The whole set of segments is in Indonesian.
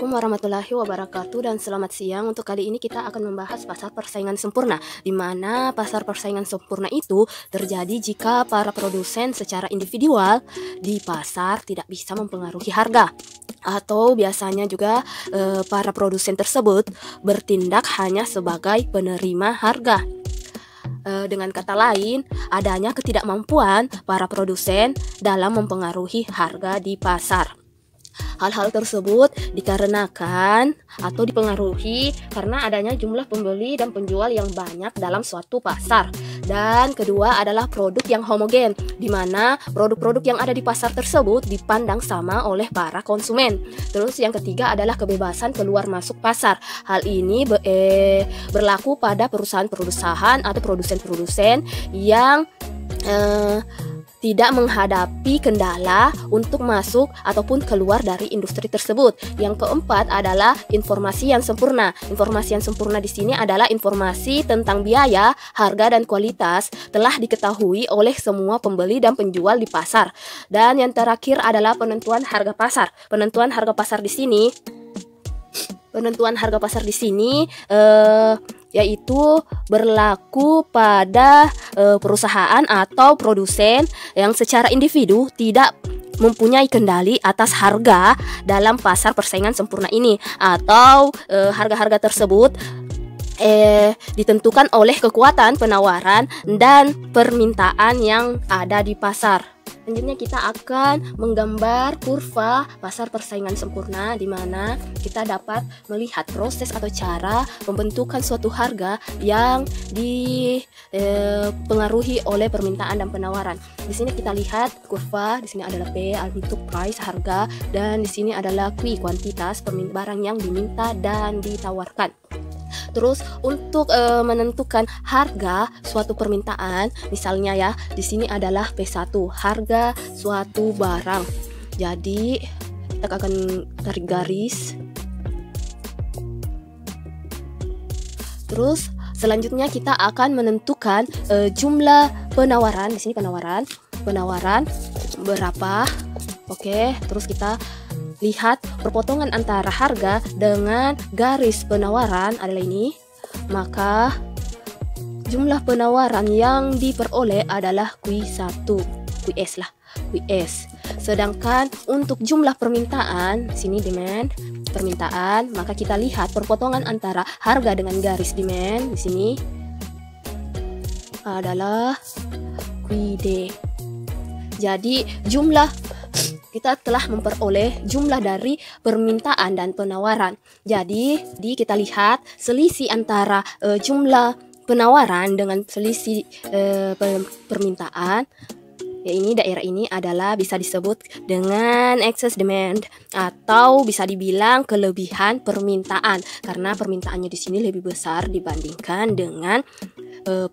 Assalamualaikum warahmatullahi wabarakatuh dan selamat siang. Untuk kali ini kita akan membahas pasar persaingan sempurna, di mana pasar persaingan sempurna itu terjadi jika para produsen secara individual di pasar tidak bisa mempengaruhi harga, atau biasanya juga para produsen tersebut bertindak hanya sebagai penerima harga. Dengan kata lain, adanya ketidakmampuan para produsen dalam mempengaruhi harga di pasar. Hal-hal tersebut dikarenakan atau dipengaruhi karena adanya jumlah pembeli dan penjual yang banyak dalam suatu pasar. Dan kedua adalah produk yang homogen, di mana produk-produk yang ada di pasar tersebut dipandang sama oleh para konsumen. Terus yang ketiga adalah kebebasan keluar masuk pasar. Hal ini berlaku pada perusahaan-perusahaan atau produsen-produsen yang tidak menghadapi kendala untuk masuk ataupun keluar dari industri tersebut. Yang keempat adalah informasi yang sempurna. Informasi yang sempurna di sini adalah informasi tentang biaya, harga, dan kualitas telah diketahui oleh semua pembeli dan penjual di pasar. Dan yang terakhir adalah penentuan harga pasar. Penentuan harga pasar di sini yaitu berlaku pada perusahaan atau produsen yang secara individu tidak mempunyai kendali atas harga dalam pasar persaingan sempurna ini, atau harga-harga tersebut ditentukan oleh kekuatan penawaran dan permintaan yang ada di pasar. Selanjutnya kita akan menggambar kurva pasar persaingan sempurna, di mana kita dapat melihat proses atau cara pembentukan suatu harga yang dipengaruhi oleh permintaan dan penawaran. Di sini kita lihat kurva, di sini adalah P untuk price, harga, dan di sini adalah Q, kuantitas barang yang diminta dan ditawarkan. Terus untuk menentukan harga suatu permintaan, misalnya ya, di sini adalah P1, harga suatu barang. Jadi kita akan tarik garis. Terus selanjutnya kita akan menentukan jumlah penawaran. Di sini penawaran berapa? Oke, terus kita lihat perpotongan antara harga dengan garis penawaran adalah ini. Maka jumlah penawaran yang diperoleh adalah Q1, QS. Sedangkan untuk jumlah permintaan, sini demand, permintaan, maka kita lihat perpotongan antara harga dengan garis demand di sini adalah QD. Jadi kita telah memperoleh jumlah dari permintaan dan penawaran. Jadi kita lihat selisih antara jumlah penawaran dengan selisih permintaan. Ya, ini daerah ini adalah bisa disebut dengan excess demand, atau bisa dibilang kelebihan permintaan, karena permintaannya di sini lebih besar dibandingkan dengan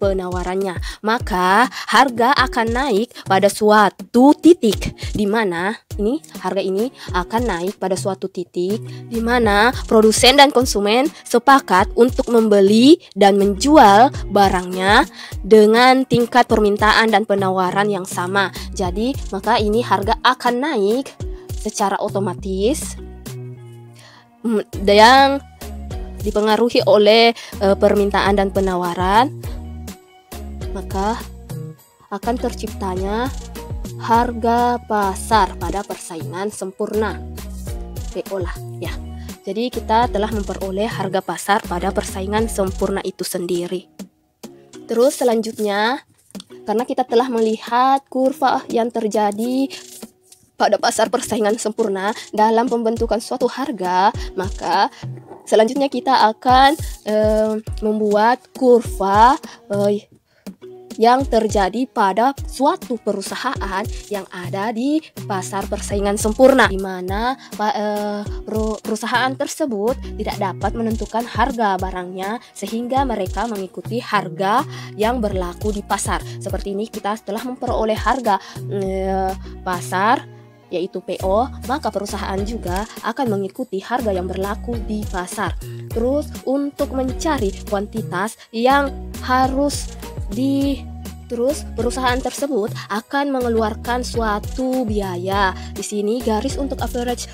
penawarannya. Maka harga akan naik pada suatu titik, di mana harga ini akan naik pada suatu titik di mana produsen dan konsumen sepakat untuk membeli dan menjual barangnya dengan tingkat permintaan dan penawaran yang sama. Jadi maka ini harga akan naik secara otomatis yang dipengaruhi oleh permintaan dan penawaran. Maka akan terciptanya harga pasar pada persaingan sempurna, PO lah ya. Jadi kita telah memperoleh harga pasar pada persaingan sempurna itu sendiri. Terus selanjutnya, karena kita telah melihat kurva yang terjadi pada pasar persaingan sempurna dalam pembentukan suatu harga, maka selanjutnya kita akan membuat kurva yang terjadi pada suatu perusahaan yang ada di pasar persaingan sempurna, di mana perusahaan tersebut tidak dapat menentukan harga barangnya sehingga mereka mengikuti harga yang berlaku di pasar. Seperti ini kita telah memperoleh harga pasar, yaitu PO, maka perusahaan juga akan mengikuti harga yang berlaku di pasar. Terus untuk mencari kuantitas yang harus Terus perusahaan tersebut akan mengeluarkan suatu biaya. Di sini garis untuk average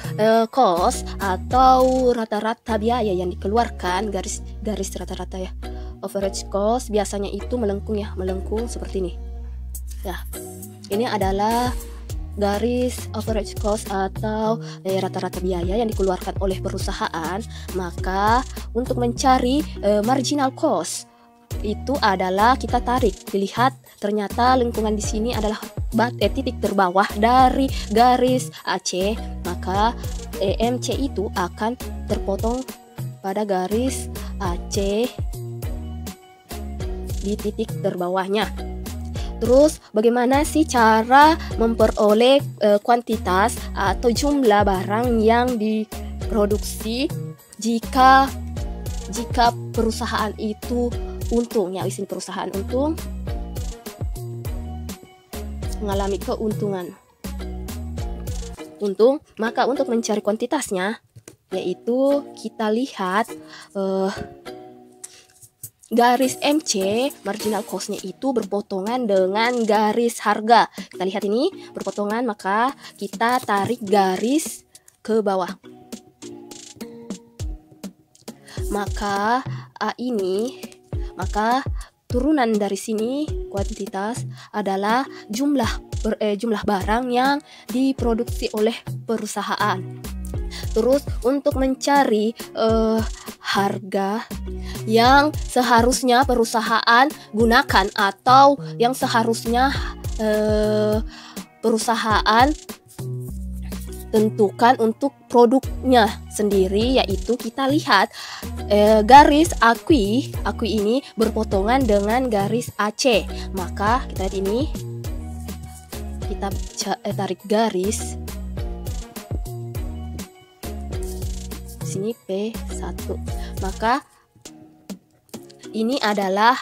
cost atau rata-rata biaya yang dikeluarkan, garis rata-rata ya. Average cost biasanya itu melengkung ya, melengkung seperti ini. Ya, ini adalah garis average cost atau rata-rata biaya yang dikeluarkan oleh perusahaan. Maka untuk mencari marginal cost itu adalah kita tarik, dilihat ternyata lengkungan di sini adalah titik terbawah dari garis AC, maka EMC itu akan terpotong pada garis AC di titik terbawahnya. Terus bagaimana sih cara memperoleh kuantitas atau jumlah barang yang diproduksi jika perusahaan itu untung ya, di sini perusahaan untung mengalami keuntungan. Maka untuk mencari kuantitasnya yaitu kita lihat garis MC marginal cost-nya itu berpotongan dengan garis harga. Kita lihat ini berpotongan, maka kita tarik garis ke bawah. Maka maka turunan dari sini kuantitas adalah jumlah barang yang diproduksi oleh perusahaan. Terus untuk mencari harga yang seharusnya perusahaan gunakan atau yang seharusnya perusahaan tentukan untuk produknya sendiri, yaitu kita lihat garis AQUI ini berpotongan dengan garis AC. Maka kita lihat ini, kita tarik garis di sini P1. Maka ini adalah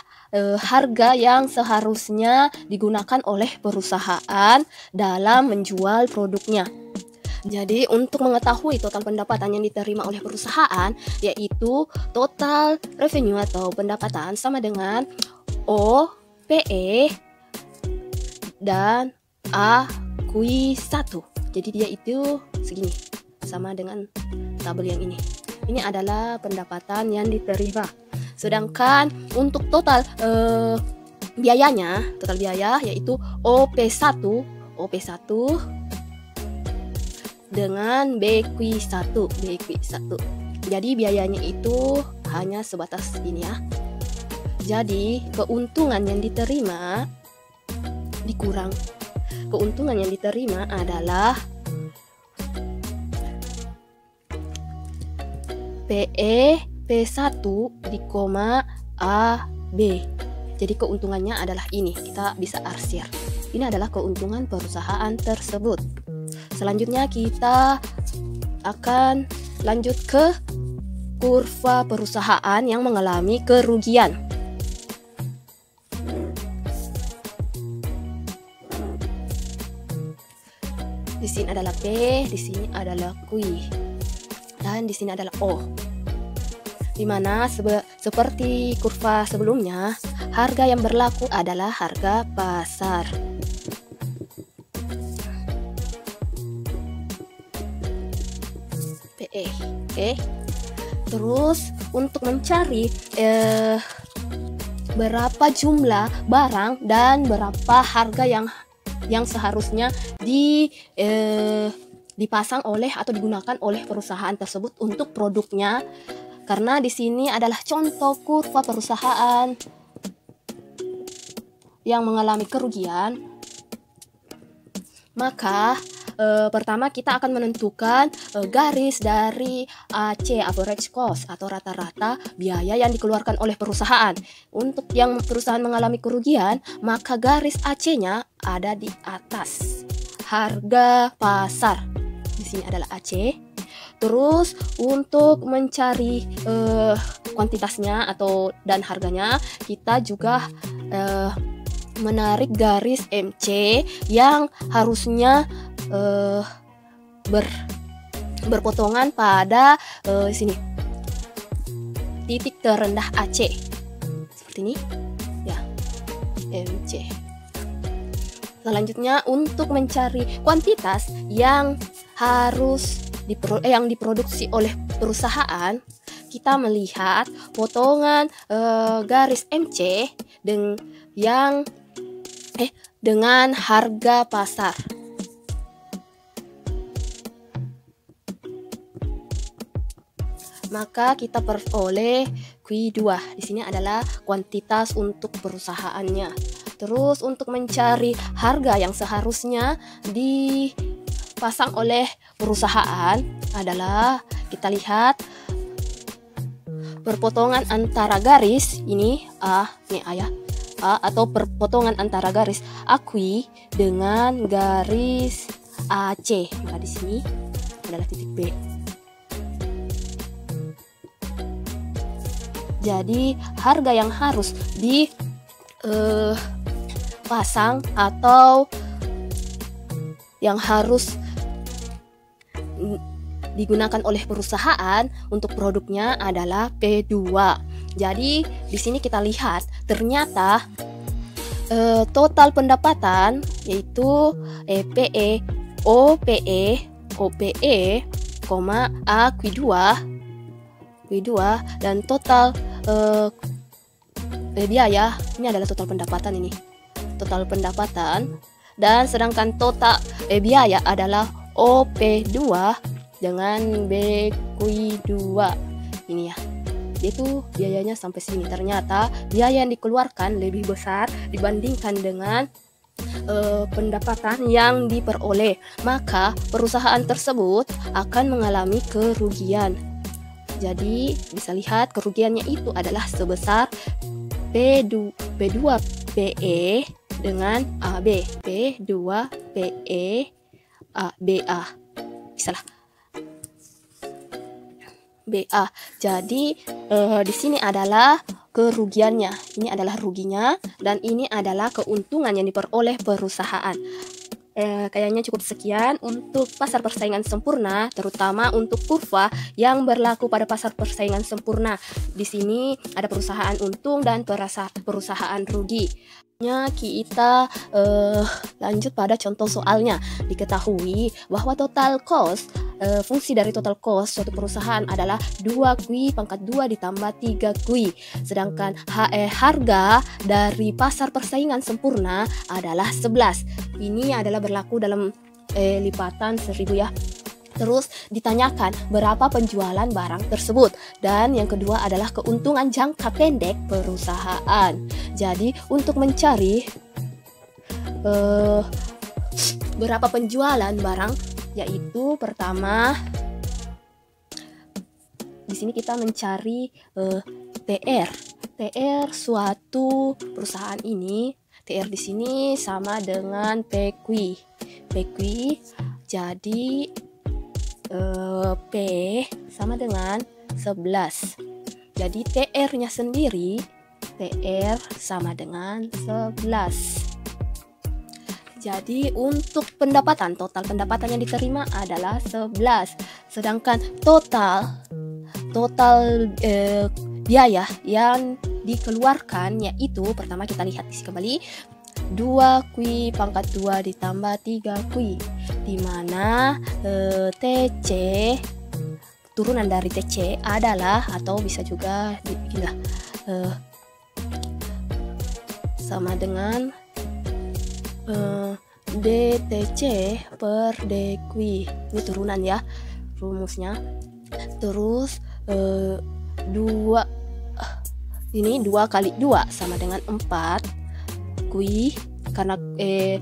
harga yang seharusnya digunakan oleh perusahaan dalam menjual produknya. Jadi untuk mengetahui total pendapatan yang diterima oleh perusahaan, yaitu total revenue atau pendapatan sama dengan OPE dan AQUI1. Jadi dia itu segini, sama dengan tabel yang ini. Ini adalah pendapatan yang diterima. Sedangkan untuk total biayanya, total biaya yaitu OP1 dengan BQ1. Jadi biayanya itu hanya sebatas ini ya. Jadi keuntungan yang diterima dikurang. Keuntungan yang diterima adalah PE P1 di koma AB. Jadi keuntungannya adalah ini, kita bisa arsir. Ini adalah keuntungan perusahaan tersebut. Selanjutnya kita akan lanjut ke kurva perusahaan yang mengalami kerugian. Di sini adalah P, di sini adalah Q, dan di sini adalah O. Dimana seperti kurva sebelumnya, harga yang berlaku adalah harga pasar. PE. Oke. Terus untuk mencari berapa jumlah barang dan berapa harga yang seharusnya dipasang oleh atau digunakan oleh perusahaan tersebut untuk produknya. Karena di sini adalah contoh kurva perusahaan yang mengalami kerugian, maka pertama kita akan menentukan garis dari AC, average cost atau rata-rata biaya yang dikeluarkan oleh perusahaan. Untuk yang perusahaan mengalami kerugian, maka garis AC-nya ada di atas harga pasar. Di sini adalah AC. Terus untuk mencari kuantitasnya dan harganya, kita juga menarik garis MC yang harusnya berpotongan pada sini titik terendah AC seperti ini ya, MC. Selanjutnya, untuk mencari kuantitas yang harus yang diproduksi oleh perusahaan, kita melihat potongan garis MC dengan harga pasar. Maka kita peroleh Q2. Di sini adalah kuantitas untuk perusahaannya. Terus untuk mencari harga yang seharusnya dipasang oleh perusahaan adalah kita lihat perpotongan antara garis ini A ya, A atau perpotongan antara garis AQ dengan garis AC. Maka di sini adalah titik B. Jadi harga yang harus dipasang atau yang harus digunakan oleh perusahaan untuk produknya adalah P2. Jadi di sini kita lihat ternyata total pendapatan yaitu PE, OPE, AQ2 dan total biaya ini adalah total pendapatan dan sedangkan total biaya adalah OP2 dengan BQ2 ini ya, itu biayanya sampai sini. Ternyata biaya yang dikeluarkan lebih besar dibandingkan dengan pendapatan yang diperoleh, maka perusahaan tersebut akan mengalami kerugian. Jadi bisa lihat kerugiannya itu adalah sebesar P2PE dengan AB. P2PE BA. Bisalah. BA. Jadi di sini adalah kerugiannya. Ini adalah ruginya dan ini adalah keuntungan yang diperoleh perusahaan. Kayaknya cukup sekian untuk pasar persaingan sempurna, terutama untuk kurva yang berlaku pada pasar persaingan sempurna. Di sini ada perusahaan untung dan perusahaan rugi. Kita lanjut pada contoh soalnya. Diketahui bahwa total cost, fungsi dari total cost suatu perusahaan adalah 2Q pangkat 2 ditambah 3Q. Sedangkan harga dari pasar persaingan sempurna adalah 11. Ini adalah berlaku dalam lipatan 1000 ya. Terus ditanyakan berapa penjualan barang tersebut. Dan yang kedua adalah keuntungan jangka pendek perusahaan. Jadi untuk mencari berapa penjualan barang, yaitu pertama di sini kita mencari TR suatu perusahaan ini. TR di sini sama dengan PQ. Jadi P sama dengan 11. Jadi TR-nya sendiri TR sama dengan 11. Jadi untuk pendapatan, total pendapatan yang diterima adalah 11. Sedangkan total biaya yang dikeluarkan yaitu pertama kita lihat di sini kembali 2Q pangkat 2 ditambah 3Q, di mana TC turunan dari TC adalah, atau bisa juga dibilang sama dengan DTC per DQ. Ini turunan ya rumusnya. Terus 2 kali 2 sama dengan 4 Q, karena 2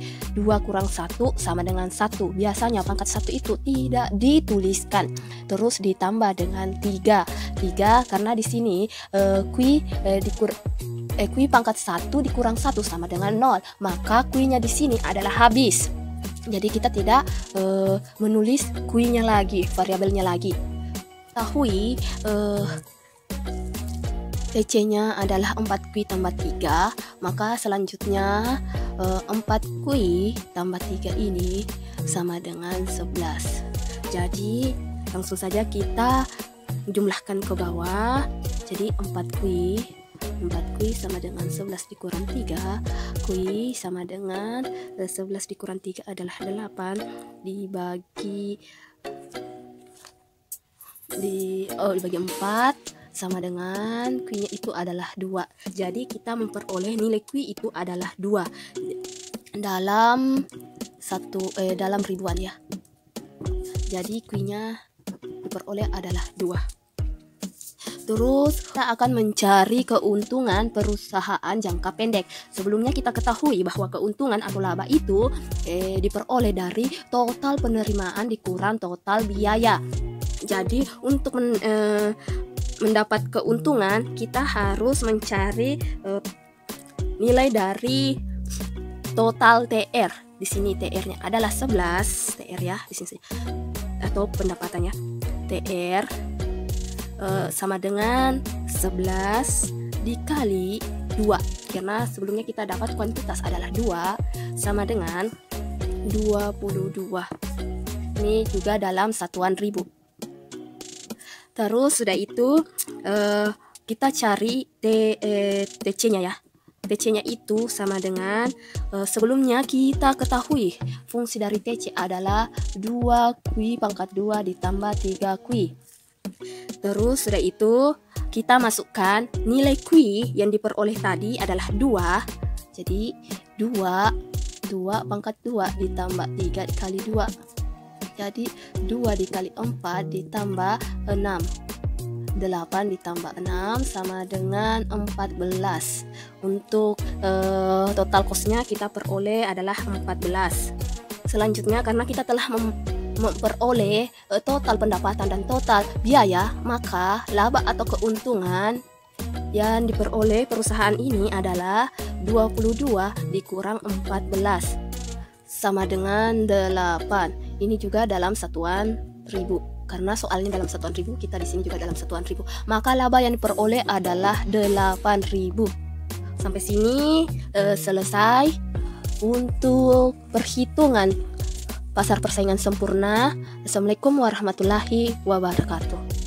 kurang 1 sama dengan 1. Biasanya pangkat 1 itu tidak dituliskan. Terus ditambah dengan 3 karena di sini Q pangkat 1 dikurang 1 sama dengan 0. Maka Q-nya di sini adalah habis. Jadi kita tidak menulis Q-nya lagi, variabelnya lagi. Tahui TC-nya adalah 4Q tambah 3, maka selanjutnya 4Q tambah 3 ini sama dengan 11. Jadi langsung saja kita jumlahkan ke bawah. Jadi 4Q 4 kui sama dengan 11 dikurang 3. Kui sama dengan 11 dikurang 3 adalah 8. Dibagi 4 sama dengan kuinya itu adalah 2. Jadi kita memperoleh nilai kui itu adalah 2 dalam dalam ribuan ya. Jadi kuinya diperoleh adalah 2. Terus kita akan mencari keuntungan perusahaan jangka pendek. Sebelumnya kita ketahui bahwa keuntungan atau laba itu diperoleh dari total penerimaan dikurang total biaya. Jadi untuk mendapat keuntungan kita harus mencari nilai dari total TR. Di sini TR-nya adalah 11 TR ya di sini atau pendapatannya. TR sama dengan 11 dikali 2 karena sebelumnya kita dapat kuantitas adalah 2 sama dengan 22. Ini juga dalam satuan ribu. Terus sudah itu kita cari TC-nya ya. TC-nya itu sama dengan sebelumnya kita ketahui fungsi dari TC adalah 2 kui pangkat 2 ditambah 3 kui. Terus sudah itu kita masukkan nilai kui yang diperoleh tadi adalah 2. Jadi 2 pangkat 2 ditambah 3 dikali 2. Jadi 2 dikali 4 ditambah 6. 8 ditambah 6 sama dengan 14. Untuk total cost-nya kita peroleh adalah 14. Selanjutnya karena kita telah memperoleh total pendapatan dan total biaya, maka laba atau keuntungan yang diperoleh perusahaan ini adalah 22 dikurang 14 sama dengan 8. Ini juga dalam satuan ribu. Karena soalnya dalam satuan ribu, kita di sini juga dalam satuan ribu. Maka laba yang diperoleh adalah 8.000. Sampai sini selesai untuk perhitungan pasar persaingan sempurna. Assalamualaikum warahmatullahi wabarakatuh.